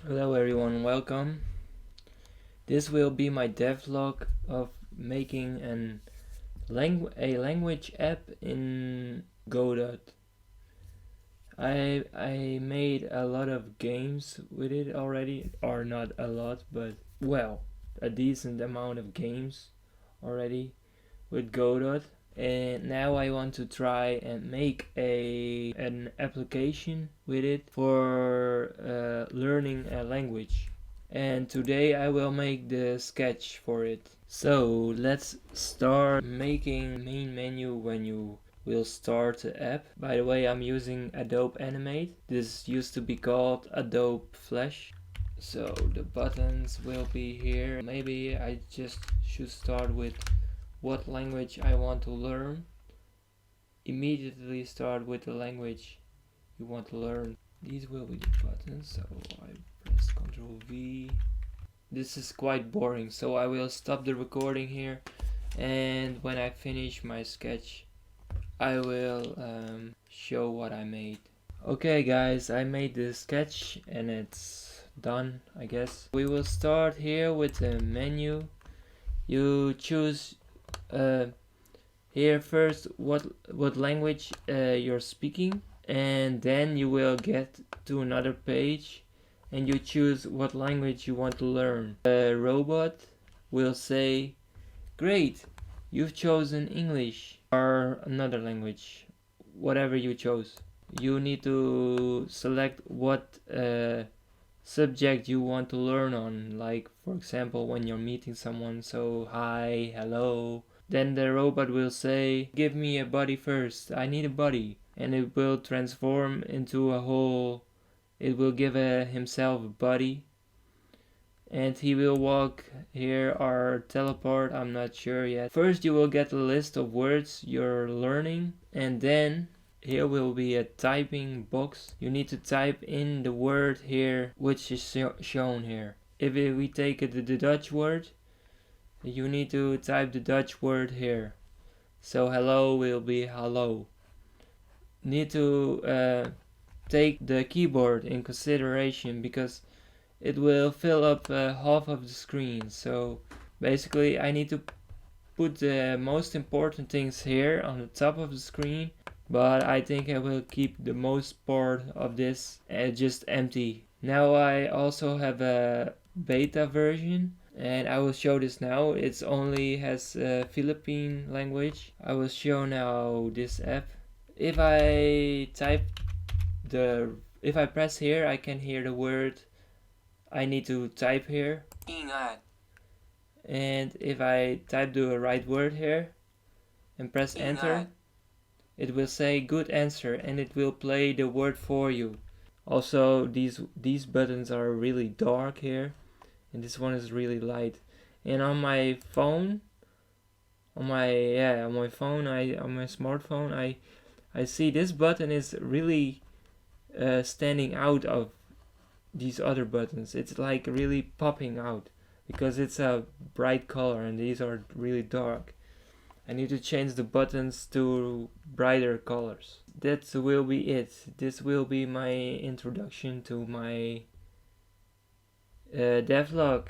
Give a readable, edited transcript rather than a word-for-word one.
Hello everyone, welcome. This will be my devlog of making a language app in Godot. I made a lot of games with it already, or not a lot, but well, a decent amount of games already with Godot. And now I want to try and make an application with it for learning a language. And today I will make the sketch for it. So let's start making main menu when you will start the app. By the way, I'm using Adobe Animate. This used to be called Adobe Flash. So the buttons will be here. Maybe I just should start with what language I want to learn. Immediately start with the language you want to learn. These will be the buttons, so I press Ctrl V. This is quite boring, so I will stop the recording here, and when I finish my sketch I will show what I made. Okay guys, I made the sketch and it's done, I guess. We will start here with the menu. You choose here first what language you're speaking, and then you will get to another page and you choose what language you want to learn. The robot will say, great, you've chosen English or another language, whatever you chose. You need to select what subject you want to learn on, like for example when you're meeting someone, so hi, hello. Then the robot will say, give me a body first, I need a body. And it will transform into a whole, it will give himself a body. And he will walk here or teleport, I'm not sure yet. First you will get a list of words you're learning, and then here will be a typing box. You need to type in the word here which is shown here. If we take the Dutch word, you need to type the Dutch word here. So hello will be hello. Need to take the keyboard in consideration because it will fill up half of the screen. So basically I need to put the most important things here on the top of the screen, but I think I will keep the most part of this just empty. Now I also have a beta version, and I will show this now. It only has Philippine language. I will show now this app. If I press here, I can hear the word I need to type here. Ingat. And if I type the right word here and press enter, it will say good answer and it will play the word for you. Also these buttons are really dark here, and this one is really light. And on my phone, on my smartphone, I see this button is really standing out of these other buttons. It's like really popping out because it's a bright color and these are really dark. I need to change the buttons to brighter colors. That will be it. This will be my introduction to my devlog.